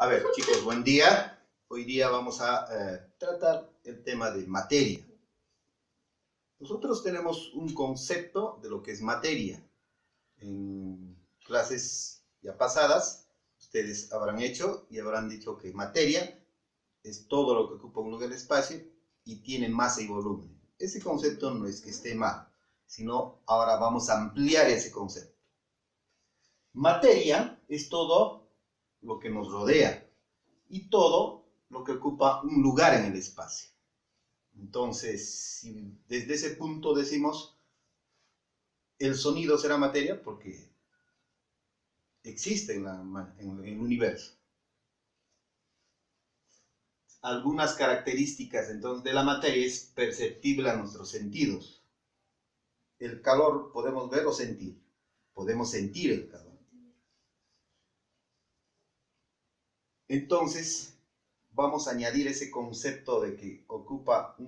A ver, chicos, buen día. Hoy día vamos a tratar el tema de materia. Nosotros tenemos un concepto de lo que es materia. En clases ya pasadas, ustedes habrán hecho y habrán dicho que materia es todo lo que ocupa un lugar de espacio y tiene masa y volumen. Ese concepto no es que esté mal, sino ahora vamos a ampliar ese concepto. Materia es todo lo que nos rodea y todo lo que ocupa un lugar en el espacio. Entonces, si desde ese punto decimos el sonido será materia porque existe en el universo. Algunas características entonces de la materia es perceptible a nuestros sentidos. El calor podemos ver o sentir. Podemos sentir el calor. Entonces, vamos a añadir ese concepto de que ocupa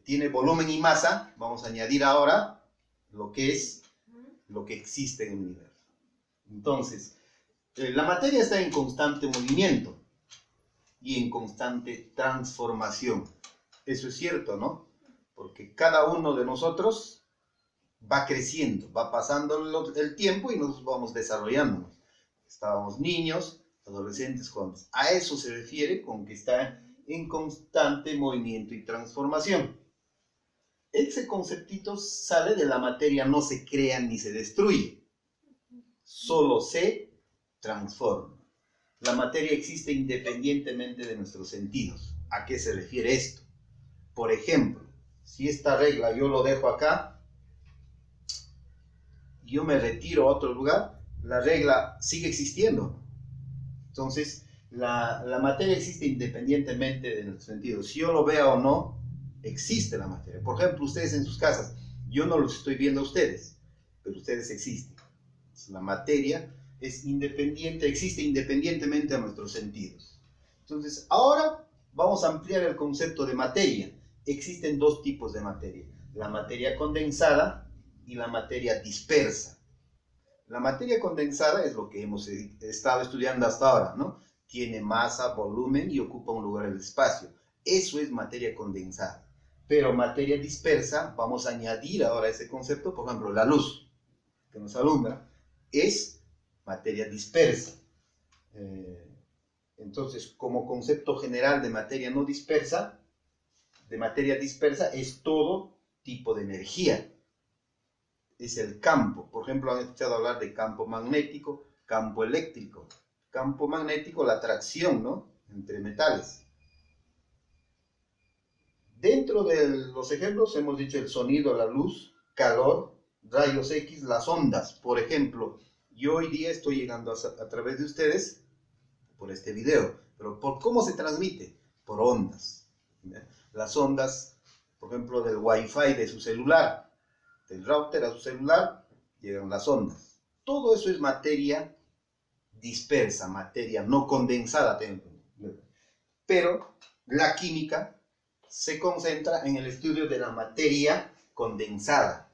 tiene volumen y masa. Vamos a añadir ahora lo que existe en el universo. Entonces, la materia está en constante movimiento y en constante transformación. Eso es cierto, ¿no? Porque cada uno de nosotros va creciendo, va pasando el tiempo y nos vamos desarrollando. Estábamos niños, adolescentes, jóvenes. A eso se refiere con que está en constante movimiento y transformación. Ese conceptito sale de la materia, no se crea ni se destruye, solo se transforma. La materia existe independientemente de nuestros sentidos. ¿A qué se refiere esto? Por ejemplo, si esta regla yo lo dejo acá, yo me retiro a otro lugar, la regla sigue existiendo. Entonces, la materia existe independientemente de nuestros sentidos. Si yo lo veo o no, existe la materia. Por ejemplo, ustedes en sus casas, yo no los estoy viendo a ustedes, pero ustedes existen. La materia es independiente, existe independientemente de nuestros sentidos. Entonces, ahora vamos a ampliar el concepto de materia. Existen dos tipos de materia: la materia condensada y la materia dispersa. La materia condensada es lo que hemos estado estudiando hasta ahora, ¿no? Tiene masa, volumen y ocupa un lugar en el espacio. Eso es materia condensada. Pero materia dispersa, vamos a añadir ahora ese concepto, por ejemplo, la luz que nos alumbra es materia dispersa. Entonces, como concepto general de materia no dispersa, de materia dispersa es todo tipo de energía. Es el campo. Por ejemplo, han escuchado hablar de campo magnético, campo eléctrico. Campo magnético, la atracción, ¿no?, entre metales. Dentro de los ejemplos hemos dicho el sonido, la luz, calor, rayos X, las ondas. Por ejemplo, yo hoy día estoy llegando a través de ustedes por este video, pero ¿por cómo se transmite? Por ondas. Las ondas, por ejemplo, del Wi-Fi de su celular, del router a su celular, llegan las ondas. Todo eso es materia dispersa, materia no condensada. Pero la química se concentra en el estudio de la materia condensada.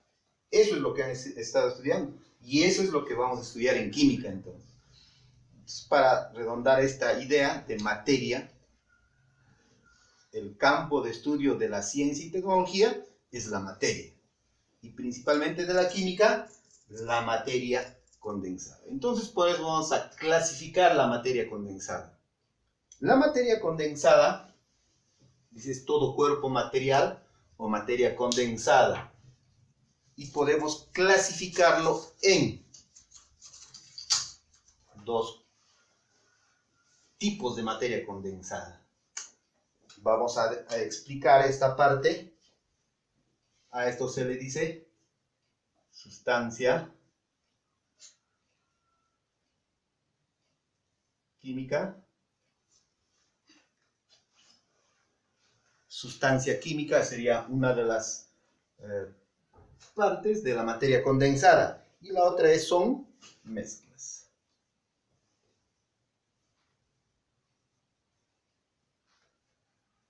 Eso es lo que han estado estudiando y eso es lo que vamos a estudiar en química entonces. Para redondar esta idea de materia, el campo de estudio de la ciencia y tecnología es la materia. Y principalmente de la química, la materia condensada. Entonces, por eso vamos a clasificar la materia condensada. La materia condensada, dices, todo cuerpo material o materia condensada. Y podemos clasificarlo en dos tipos de materia condensada. Vamos a explicar esta parte. A esto se le dice sustancia química. Sustancia química sería una de las partes de la materia condensada. Y la otra son mezclas.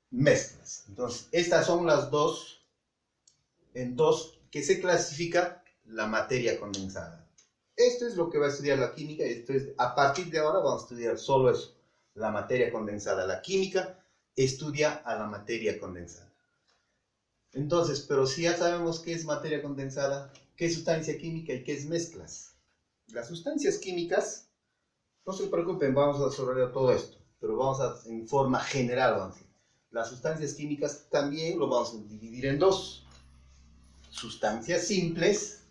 Mezclas. Entonces, estas son las dos que se clasifica la materia condensada. Esto es lo que va a estudiar la química. Esto es, a partir de ahora vamos a estudiar solo eso. la materia condensada. La química estudia a la materia condensada. Entonces, pero si ya sabemos qué es materia condensada, qué es sustancia química y qué es mezclas. Las sustancias químicas, no se preocupen, vamos a desarrollar todo esto, pero vamos a, en forma general, vamos a decir. Las sustancias químicas también lo vamos a dividir en dos. Sustancias simples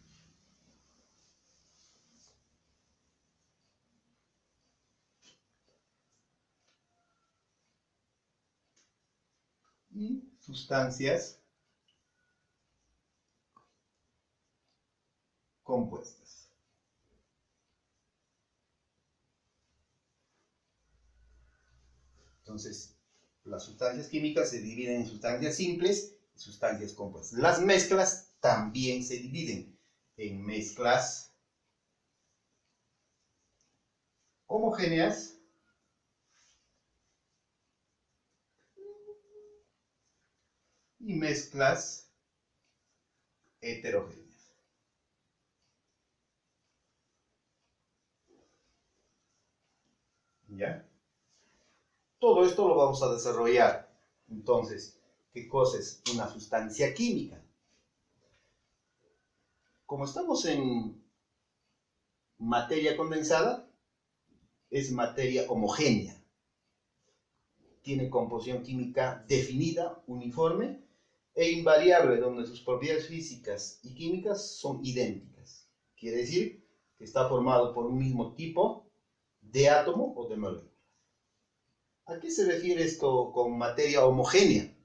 y sustancias compuestas. Entonces, las sustancias químicas se dividen en sustancias simples y sustancias compuestas. Las mezclas también se dividen en mezclas homogéneas y mezclas heterogéneas. ¿Ya? Todo esto lo vamos a desarrollar. Entonces, ¿qué cosa es una sustancia química? Como estamos en materia condensada, es materia homogénea. Tiene composición química definida, uniforme e invariable, donde sus propiedades físicas y químicas son idénticas. Quiere decir que está formado por un mismo tipo de átomo o de molécula. ¿A qué se refiere esto con materia homogénea?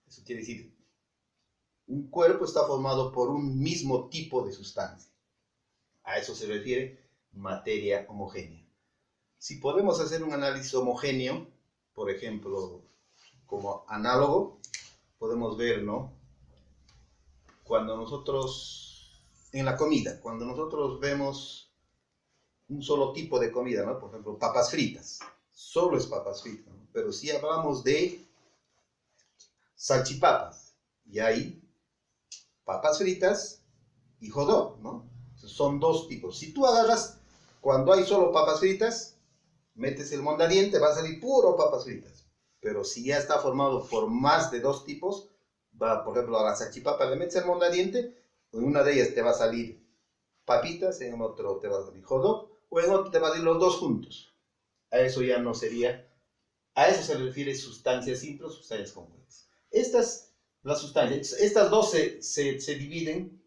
Eso quiere decir, un cuerpo está formado por un mismo tipo de sustancia. A eso se refiere materia homogénea. Si podemos hacer un análisis homogéneo, por ejemplo, como análogo, podemos ver, ¿no? Cuando nosotros, en la comida, cuando nosotros vemos un solo tipo de comida, ¿no? Por ejemplo, papas fritas. Solo es papas fritas, ¿no? Pero si hablamos de salchipapas, y hay papas fritas y hot dog, ¿no? Son dos tipos. Si tú agarras, cuando hay solo papas fritas, metes el mondadiente, va a salir puro papas fritas. Pero si ya está formado por más de dos tipos, va, por ejemplo, a la salchipapa le metes el mondadiente, en una de ellas te va a salir papitas, en otro te va a salir hot dog, o en otro te va a salir los dos juntos. A eso ya no sería, a eso se refiere sustancias simples, sustancias compuestas. Las sustancias, estas dos se dividen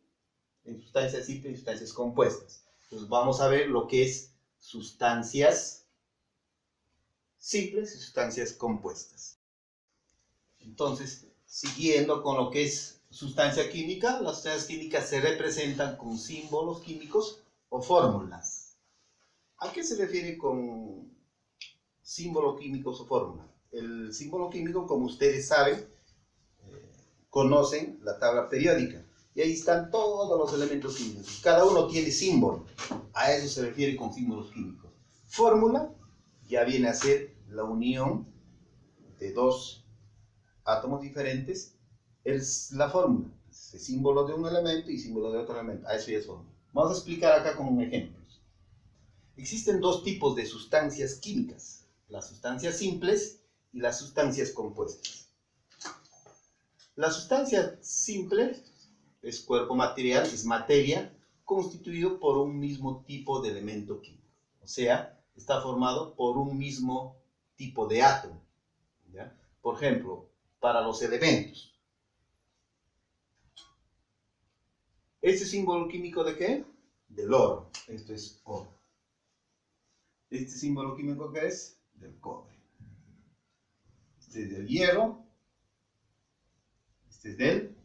en sustancias simples y sustancias compuestas. Entonces vamos a ver lo que es sustancias simples y sustancias compuestas. Entonces, siguiendo con lo que es sustancia química, las sustancias químicas se representan con símbolos químicos o fórmulas. ¿A qué se refiere con símbolos químicos o fórmulas? El símbolo químico, como ustedes saben, conocen la tabla periódica. Y ahí están todos los elementos químicos. Cada uno tiene símbolo. A eso se refiere con símbolos químicos. Fórmula ya viene a ser la unión de dos átomos diferentes. Es la fórmula. Es el símbolo de un elemento y símbolo de otro elemento. A eso ya es fórmula. Vamos a explicar acá con ejemplos. Existen dos tipos de sustancias químicas. Las sustancias simples y las sustancias compuestas. La sustancia simple es cuerpo material, es materia, constituido por un mismo tipo de elemento químico. O sea, está formado por un mismo tipo de átomo. ¿Ya? Por ejemplo, para los elementos. ¿Este símbolo químico de qué? Del oro. Esto es oro. ¿Este símbolo químico qué es? Del cobre. Este es del hierro. Este es del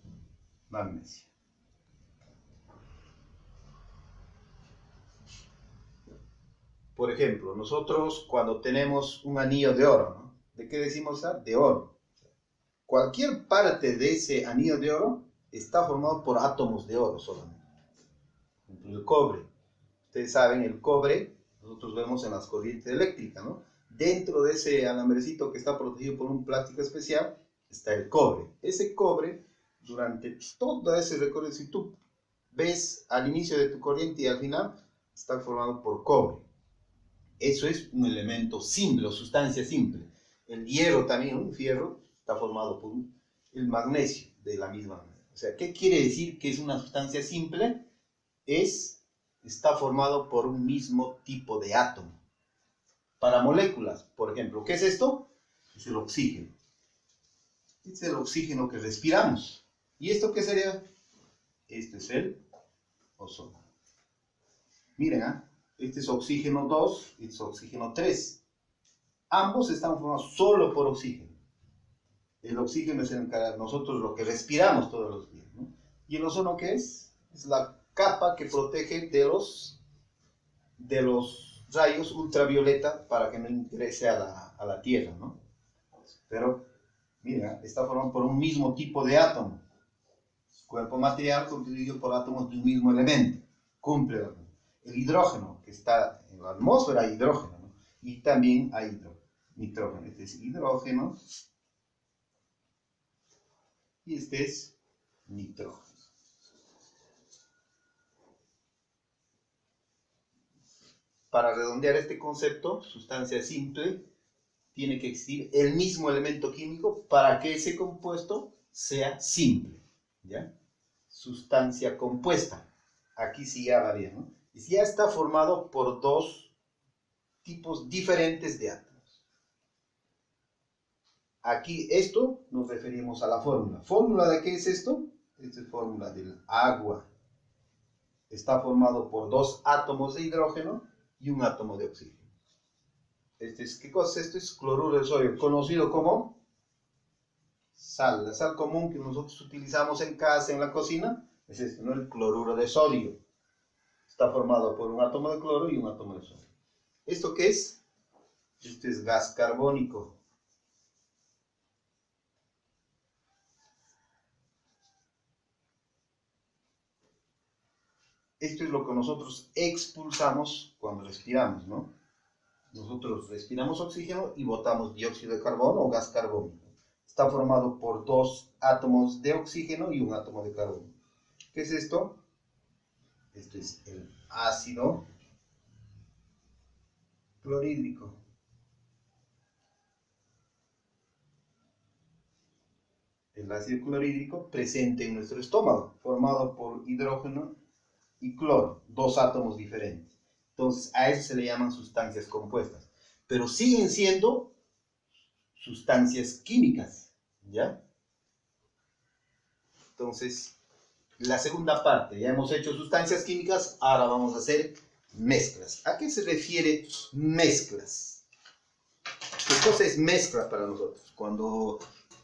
magnesio. Por ejemplo, nosotros cuando tenemos un anillo de oro, ¿no? ¿De qué decimos? De oro. Cualquier parte de ese anillo de oro está formado por átomos de oro solamente. El cobre. Ustedes saben, el cobre, nosotros vemos en las corrientes eléctricas, ¿no? Dentro de ese alambrecito que está protegido por un plástico especial, está el cobre. Ese cobre, durante todo ese recorrido, si tú ves al inicio de tu corriente y al final, está formado por cobre. Eso es un elemento simple o sustancia simple. El hierro también, un fierro, está formado por el magnesio de la misma manera. O sea, ¿qué quiere decir que es una sustancia simple? Está formado por un mismo tipo de átomo. Para moléculas, por ejemplo, ¿qué es esto? Es el oxígeno. Este es el oxígeno que respiramos. ¿Y esto qué sería? Este es el ozono. Miren, este es oxígeno 2 y este es oxígeno 3. Ambos están formados solo por oxígeno. El oxígeno es nosotros lo que respiramos todos los días, ¿no? ¿Y el ozono qué es? Es la capa que protege de los rayos ultravioleta para que no ingrese a la Tierra, ¿no? Pero, mira, está formado por un mismo tipo de átomo. Cuerpo material constituido por átomos de un mismo elemento. Cumple el hidrógeno, que está en la atmósfera, hay hidrógeno, ¿no? Y también hay nitrógeno. Este es hidrógeno y este es nitrógeno. Para redondear este concepto, sustancia simple, tiene que existir el mismo elemento químico para que ese compuesto sea simple, ¿ya? Sustancia compuesta. Aquí sí ya varía, ¿no? Y ya está formado por dos tipos diferentes de átomos. Aquí esto nos referimos a la fórmula. ¿Fórmula de qué es esto? Esta es fórmula del agua. Está formado por dos átomos de hidrógeno y un átomo de oxígeno. ¿Qué cosa es esto? Es cloruro de sodio, conocido como sal. La sal común que nosotros utilizamos en casa, en la cocina, es esto, ¿no? El cloruro de sodio. Está formado por un átomo de cloro y un átomo de sodio. ¿Esto qué es? Este es gas carbónico. Esto es lo que nosotros expulsamos cuando respiramos, ¿no? Nosotros respiramos oxígeno y botamos dióxido de carbono o gas carbónico. Está formado por dos átomos de oxígeno y un átomo de carbono. ¿Qué es esto? Esto es el ácido clorhídrico. El ácido clorhídrico presente en nuestro estómago, formado por hidrógeno y cloro, dos átomos diferentes. Entonces, a eso se le llaman sustancias compuestas. Pero siguen siendo sustancias químicas, ¿ya? Entonces, la segunda parte, ya hemos hecho sustancias químicas, ahora vamos a hacer mezclas. ¿A qué se refiere mezclas? ¿Qué cosa es mezcla para nosotros? Cuando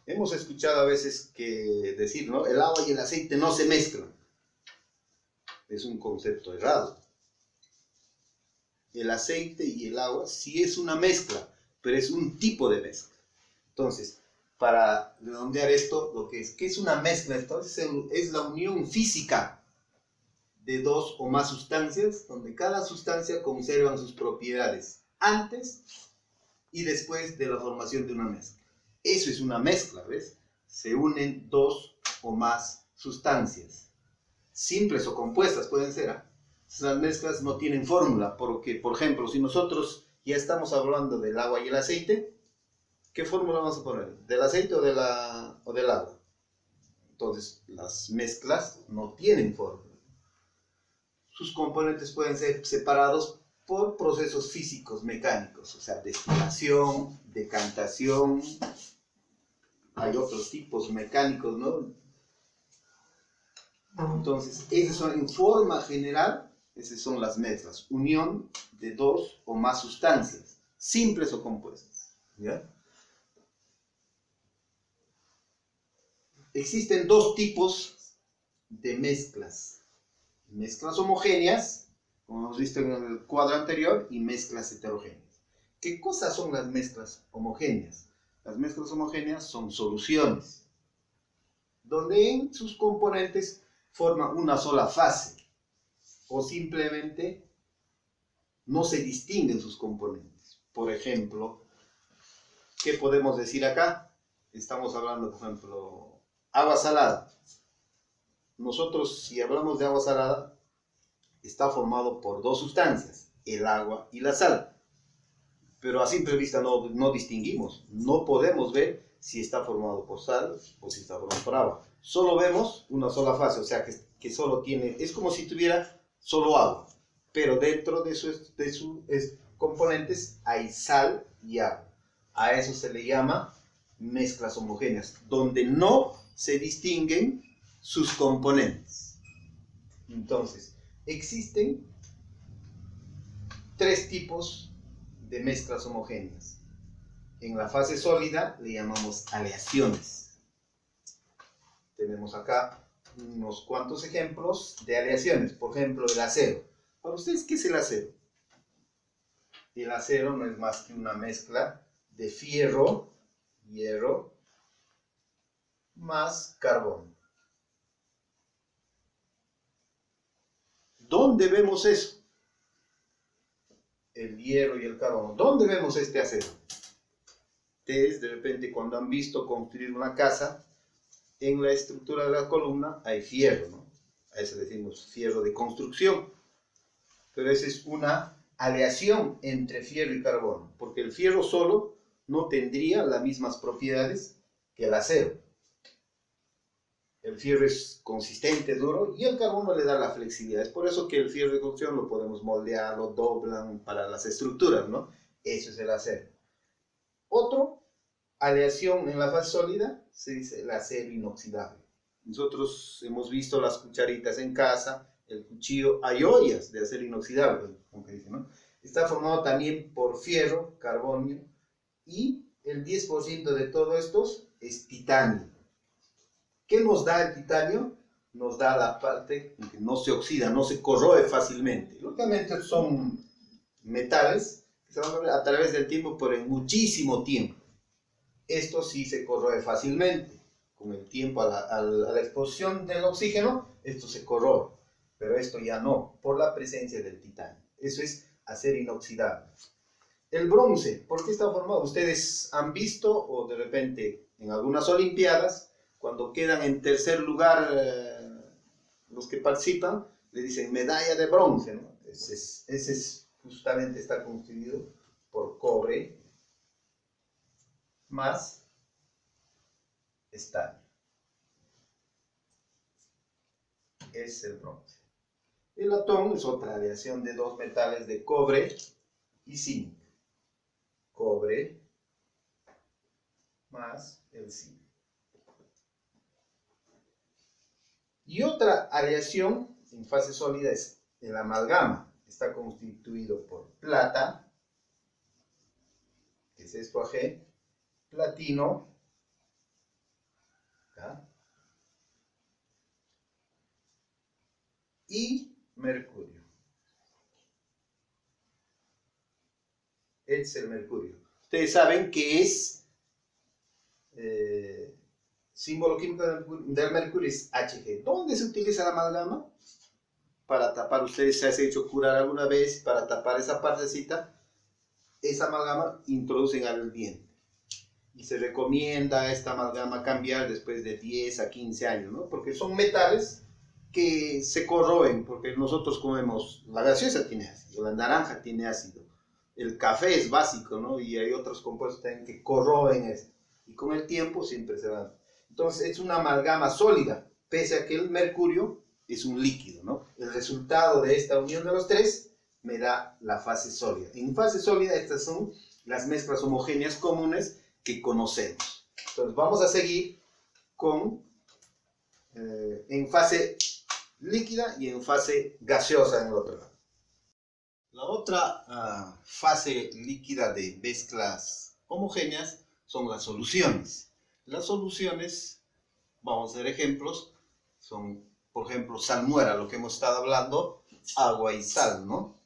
hemos escuchado a veces decir, ¿no? El agua y el aceite no se mezclan. Es un concepto errado. El aceite y el agua sí es una mezcla, pero es un tipo de mezcla. Entonces, para redondear esto, ¿qué es una mezcla? Entonces, es la unión física de dos o más sustancias, donde cada sustancia conserva sus propiedades antes y después de la formación de una mezcla. Eso es una mezcla, ¿ves? Se unen dos o más sustancias. Simples o compuestas pueden ser, Las mezclas no tienen fórmula, porque, por ejemplo, si nosotros ya estamos hablando del agua y el aceite, ¿qué fórmula vamos a poner? ¿Del aceite o del agua? Entonces, las mezclas no tienen fórmula. Sus componentes pueden ser separados por procesos físicos, mecánicos, o sea, destilación, decantación, hay otros tipos mecánicos, ¿no? Entonces, esas son en forma general, esas son las mezclas, unión de dos o más sustancias, simples o compuestas, ¿ya? Existen dos tipos de mezclas. Mezclas homogéneas, como hemos visto en el cuadro anterior, y mezclas heterogéneas. ¿Qué cosas son las mezclas homogéneas? Las mezclas homogéneas son soluciones, donde en sus componentes forman una sola fase, o simplemente no se distinguen sus componentes. Por ejemplo, ¿qué podemos decir acá? Estamos hablando, por ejemplo, agua salada. Nosotros, si hablamos de agua salada, está formado por dos sustancias, el agua y la sal. pero a simple vista no distinguimos. No podemos ver si está formado por sal o si está formado por agua. Solo vemos una sola fase, o sea que solo tiene, es como si tuviera solo agua, pero dentro de sus componentes hay sal y agua. A eso se le llama mezclas homogéneas, donde no se distinguen sus componentes. Entonces, existen tres tipos de mezclas homogéneas. En la fase sólida le llamamos aleaciones. Tenemos acá unos cuantos ejemplos de aleaciones. Por ejemplo, el acero. Para ustedes, ¿qué es el acero? El acero no es más que una mezcla de fierro, hierro, más carbón. ¿Dónde vemos eso? El hierro y el carbón. ¿Dónde vemos este acero? Ustedes de repente cuando han visto construir una casa, en la estructura de la columna hay fierro, ¿no? A eso decimos fierro de construcción. Pero esa es una aleación entre fierro y carbón, porque el fierro solo no tendría las mismas propiedades que el acero. El fierro es consistente, duro, y el carbono le da la flexibilidad. Es por eso que el fierro de construcción lo podemos moldear, lo doblan para las estructuras, ¿no? Eso es el acero. Otro, aleación en la fase sólida, se dice el acero inoxidable. Nosotros hemos visto las cucharitas en casa, el cuchillo, hay ollas de acero inoxidable, como que dicen, ¿no? Está formado también por fierro, carbonio, y el 10% de todo esto es titanio. ¿Qué nos da el titanio? Nos da la parte que no se oxida, no se corroe fácilmente. Lógicamente son metales que se van a través del tiempo, pero en muchísimo tiempo. Esto sí se corroe fácilmente. Con el tiempo, a la exposición del oxígeno, esto se corroe. Pero esto ya no, por la presencia del titanio. Eso es acero inoxidable. El bronce, ¿por qué está formado? Ustedes han visto, o de repente en algunas olimpiadas, cuando quedan en tercer lugar los que participan, le dicen medalla de bronce, ¿no? Ese justamente está constituido por cobre más estaño. Es el bronce. El latón es otra aleación de dos metales de cobre y zinc. Cobre más el zinc. Y otra aleación en fase sólida es el amalgama. Está constituido por plata, que es esto Ag, platino, acá, y mercurio. Es el mercurio. Ustedes saben que es símbolo químico del mercurio es Hg. ¿Dónde se utiliza la amalgama? Para tapar, ustedes se han hecho curar alguna vez, para tapar esa partecita, esa amalgama introducen al diente. Y se recomienda esta amalgama cambiar después de 10 a 15 años, ¿no? Porque son metales que se corroen, porque nosotros comemos, la gaseosa tiene ácido, la naranja tiene ácido, el café es básico, ¿no? Y hay otros compuestos también que corroen esto. Y con el tiempo siempre se van. Entonces es una amalgama sólida, pese a que el mercurio es un líquido, ¿no? El resultado de esta unión de los tres me da la fase sólida. En fase sólida estas son las mezclas homogéneas comunes que conocemos. Entonces vamos a seguir con en fase líquida y en fase gaseosa en el otro lado. La otra fase líquida de mezclas homogéneas son las soluciones. Las soluciones, vamos a ver ejemplos, son, por ejemplo, salmuera, lo que hemos estado hablando, agua y sal, ¿no?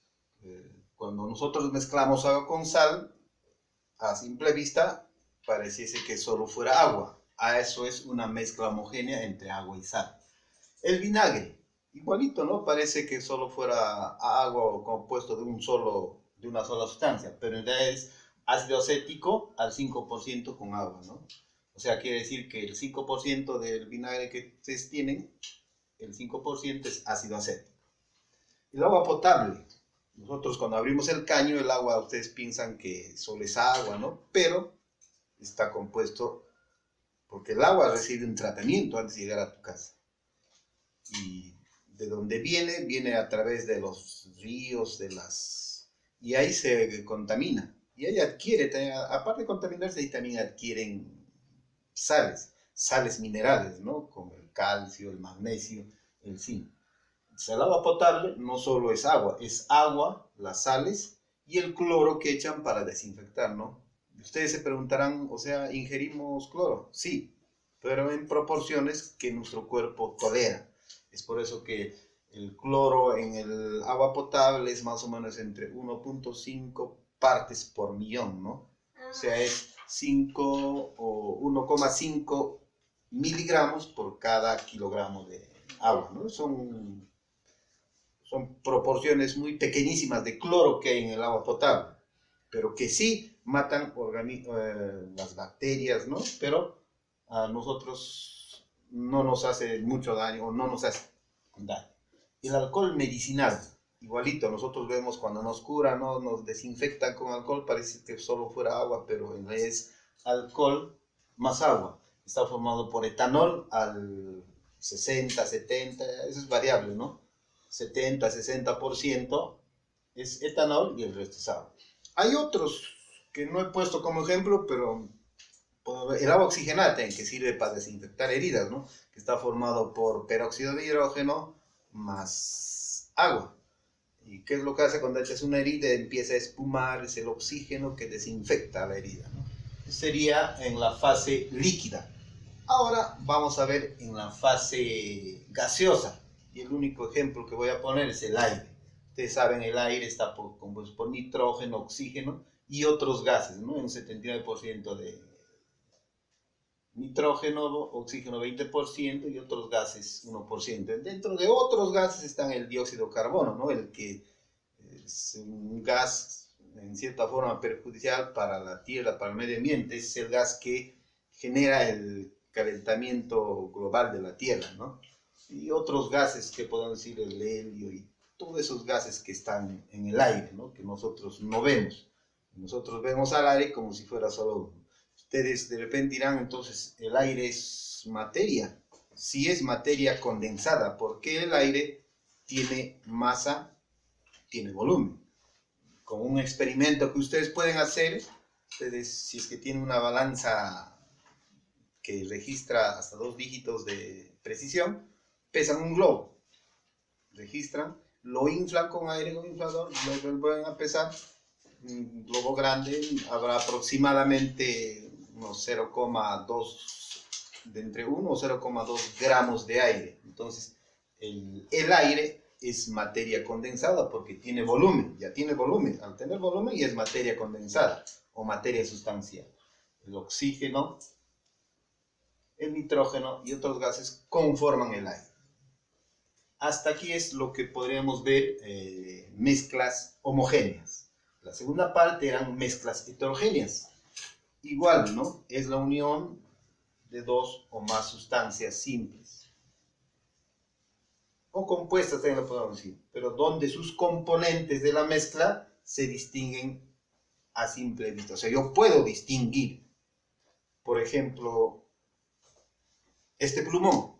Cuando nosotros mezclamos agua con sal, a simple vista, pareciese que solo fuera agua. A eso es una mezcla homogénea entre agua y sal. El vinagre, igualito, ¿no? Parece que solo fuera agua compuesto de una sola sustancia, pero en realidad es ácido acético al 5% con agua, ¿no? O sea, quiere decir que el 5% del vinagre que ustedes tienen, el 5% es ácido acético. El agua potable, Nosotros cuando abrimos el caño, el agua, ustedes piensan que solo es agua, ¿no? Pero está compuesto, porque el agua recibe un tratamiento antes de llegar a tu casa. Y de donde viene, viene a través de los ríos, y ahí se contamina. Y ahí adquiere, aparte de contaminarse, ahí también adquieren sales minerales, ¿no? Como el calcio, el magnesio, el zinc. El agua potable no solo es agua, las sales y el cloro que echan para desinfectar, ¿no? Ustedes se preguntarán, o sea, ¿ingerimos cloro? Sí, pero en proporciones que nuestro cuerpo tolera. Es por eso que el cloro en el agua potable es más o menos entre 1.5 partes por millón, ¿no? O sea, es 5 o 1,5 miligramos por cada kilogramo de agua, ¿no? Son proporciones muy pequeñísimas de cloro que hay en el agua potable, pero que sí matan las bacterias, ¿no? Pero a nosotros no nos hace mucho daño o no nos hace daño. El alcohol medicinal, igualito, nosotros vemos cuando nos curan, ¿no? Nos desinfectan con alcohol, parece que solo fuera agua, pero en realidad es alcohol más agua. Está formado por etanol al 60, 70, eso es variable, ¿no? 70, 60% es etanol y el resto es agua. Hay otros que no he puesto como ejemplo, pero el agua oxigenada que sirve para desinfectar heridas, ¿no? Que está formado por peróxido de hidrógeno más agua. ¿Y qué es lo que hace cuando echas una herida? Empieza a espumar, es el oxígeno que desinfecta la herida, ¿no? Sería en la fase líquida. Ahora vamos a ver en la fase gaseosa. Y el único ejemplo que voy a poner es el aire. Ustedes saben, el aire está compuesto por nitrógeno, oxígeno y otros gases, ¿no? Un 79% de nitrógeno, oxígeno 20% y otros gases 1%. Dentro de otros gases están el dióxido de carbono, ¿no? El que es un gas en cierta forma perjudicial para la tierra, para el medio ambiente. Es el gas que genera el calentamiento global de la tierra, ¿no? Y otros gases que podemos decir el helio y todos esos gases que están en el aire, ¿no? Que nosotros no vemos. Nosotros vemos al aire como si fuera solo uno. Ustedes de repente dirán, entonces, ¿el aire es materia? Sí, es materia condensada, porque el aire tiene masa, tiene volumen. Con un experimento que ustedes pueden hacer, ustedes, si es que tienen una balanza que registra hasta 2 dígitos de precisión, pesan un globo, registran, lo inflan con aire con inflador, lo vuelven a pesar. Un globo grande habrá aproximadamente unos 0,2, de entre 1 o 0,2 gramos de aire. Entonces, el aire es materia condensada porque tiene volumen, ya tiene volumen. Al tener volumen ya es materia condensada o materia sustancial. El oxígeno, el nitrógeno y otros gases conforman el aire. Hasta aquí es lo que podríamos ver mezclas homogéneas. La segunda parte eran mezclas heterogéneas. Igual, ¿no? Es la unión de dos o más sustancias simples. O compuestas también lo podemos decir, pero donde sus componentes de la mezcla se distinguen a simple vista. O sea, yo puedo distinguir, por ejemplo, este plumón.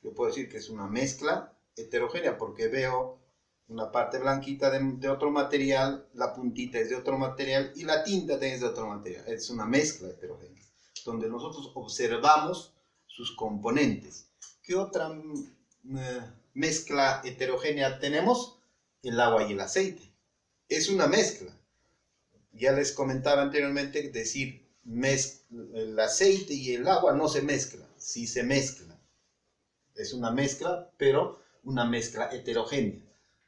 Yo puedo decir que es una mezcla heterogénea porque veo una parte blanquita de otro material, la puntita es de otro material y la tinta es de otro material. Es una mezcla heterogénea, donde nosotros observamos sus componentes. ¿Qué otra mezcla heterogénea tenemos? El agua y el aceite. Es una mezcla. Ya les comentaba anteriormente, decir el aceite y el agua no se mezclan, sí se mezclan. Es una mezcla, pero una mezcla heterogénea.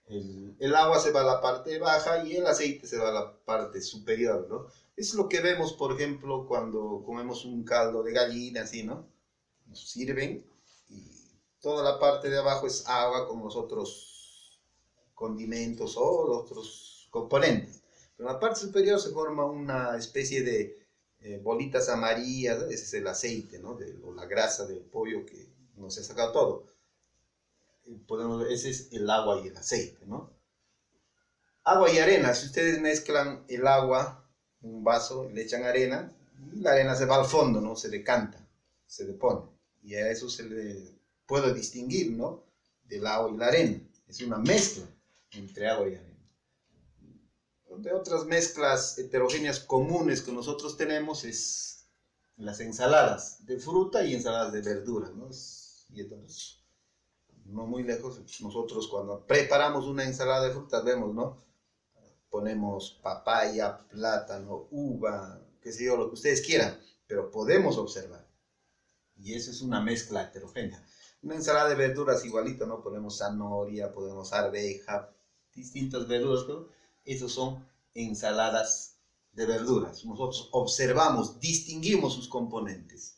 El agua se va a la parte baja y el aceite se va a la parte superior, ¿no? Es lo que vemos, por ejemplo, cuando comemos un caldo de gallina, así, ¿no? Nos sirven y toda la parte de abajo es agua con los otros condimentos o los otros componentes. Pero en la parte superior se forma una especie de bolitas amarillas, ese es el aceite, ¿no? O la grasa del pollo que nos ha sacado todo. Ese es el agua y el aceite, ¿no? Agua y arena. Si ustedes mezclan el agua en un vaso, le echan arena, y la arena se va al fondo, ¿no? Se decanta, se depone. Y a eso se le puede distinguir, ¿no? Del agua y la arena. Es una mezcla entre agua y arena. De otras mezclas heterogéneas comunes que nosotros tenemos es las ensaladas de fruta y ensaladas de verdura, ¿no? Y entonces, no muy lejos, nosotros cuando preparamos una ensalada de frutas vemos, ¿no? Ponemos papaya, plátano, uva, qué sé yo, lo que ustedes quieran, pero podemos observar. Y eso es una mezcla heterogénea. Una ensalada de verduras igualito, ¿no? Ponemos zanahoria, ponemos arveja, distintas verduras, ¿no? Esos son ensaladas de verduras. Nosotros observamos, distinguimos sus componentes.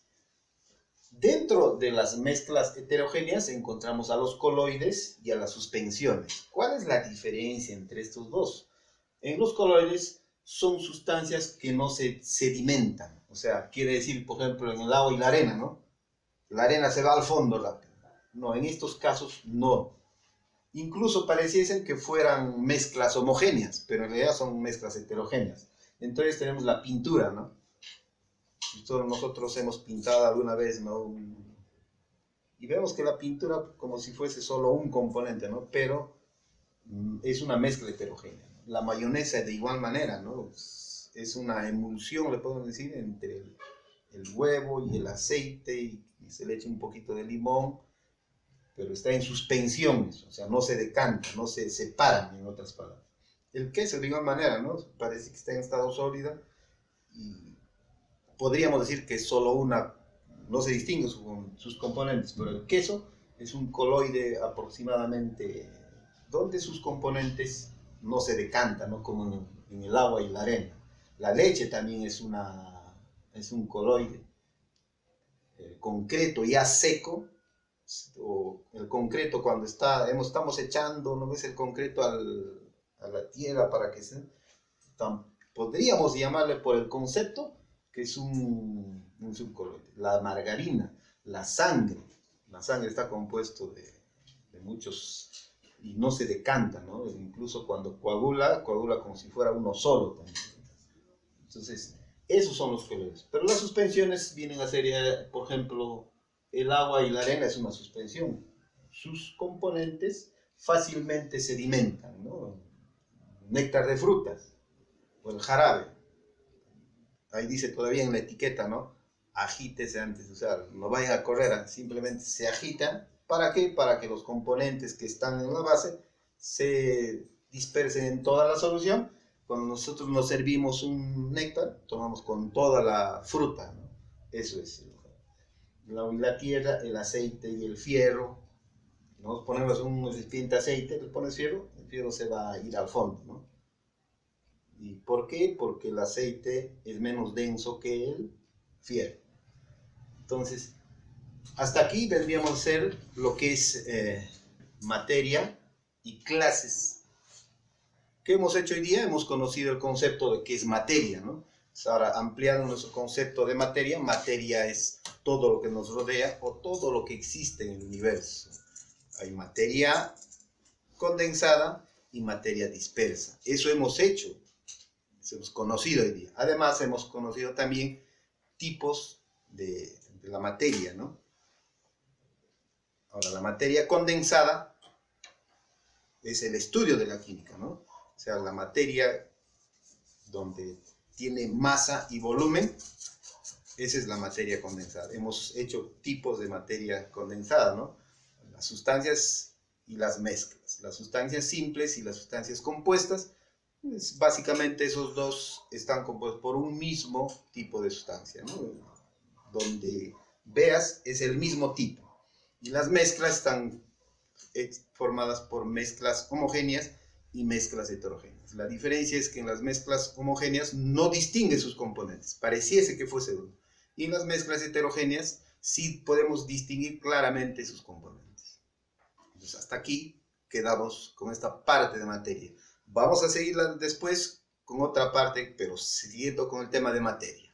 Dentro de las mezclas heterogéneas encontramos a los coloides y a las suspensiones. ¿Cuál es la diferencia entre estos dos? En los coloides son sustancias que no se sedimentan. O sea, quiere decir, por ejemplo, en el agua y la arena, ¿no? La arena se va al fondo rápido. No, en estos casos no. Incluso pareciesen que fueran mezclas homogéneas, pero en realidad son mezclas heterogéneas. Entonces tenemos la pintura, ¿no? Todos nosotros hemos pintado alguna vez, ¿no? Y vemos que la pintura como si fuese solo un componente, ¿no? Pero es una mezcla heterogénea. La mayonesa de igual manera, ¿no? Es una emulsión, le podemos decir, entre el huevo y el aceite, y se le echa un poquito de limón, pero está en suspensiones, o sea, no se decanta, no se separan, en otras palabras. El queso de igual manera, ¿no? Parece que está en estado sólido y podríamos decir que solo una, no se distingue sus componentes, pero el queso es un coloide aproximadamente donde sus componentes no se decantan, ¿no? Como en el agua y la arena. La leche también es un coloide concreto ya seco, o el concreto cuando estamos echando, ¿no ves? El concreto a la tierra para que podríamos llamarle por el concepto que es un subcoloide. La margarina, la sangre está compuesto de muchos y no se decanta, ¿no? Incluso cuando coagula como si fuera uno solo también. Entonces, esos son los coloides. Pero las suspensiones vienen a ser, por ejemplo, el agua y la arena es una suspensión. Sus componentes fácilmente sedimentan, ¿no? Néctar de frutas o el jarabe. Ahí dice todavía en la etiqueta, ¿no? Agítese antes de usar. No vayan a correr, simplemente se agitan. ¿Para qué? Para que los componentes que están en la base se dispersen en toda la solución. Cuando nosotros nos servimos un néctar, tomamos con toda la fruta, ¿no? Eso es. La tierra, el aceite y el fierro. Nos ponemos un recipiente de aceite, le pones fierro, el fierro se va a ir al fondo, ¿no? ¿Y por qué? Porque el aceite es menos denso que el fierro. Entonces, hasta aquí vendríamos a ser lo que es materia y clases. ¿Qué hemos hecho hoy día? Hemos conocido el concepto de qué es materia, ¿no? Ahora, ampliando nuestro concepto de materia, materia es todo lo que nos rodea o todo lo que existe en el universo. Hay materia condensada y materia dispersa. Eso hemos hecho, eso hemos conocido hoy día. Además, hemos conocido también tipos de la materia, ¿no? Ahora, la materia condensada es el estudio de la química, ¿no? O sea, la materia donde tiene masa y volumen, esa es la materia condensada. Hemos hecho tipos de materia condensada, ¿no? Las sustancias y las mezclas. Las sustancias simples y las sustancias compuestas, pues, básicamente esos dos están compuestos por un mismo tipo de sustancia, ¿no? Donde veas es el mismo tipo. Y las mezclas están formadas por mezclas homogéneas y mezclas heterogéneas. La diferencia es que en las mezclas homogéneas no distingue sus componentes, pareciese que fuese uno. Y en las mezclas heterogéneas sí podemos distinguir claramente sus componentes. Entonces hasta aquí quedamos con esta parte de materia. Vamos a seguirla después con otra parte, pero siguiendo con el tema de materia.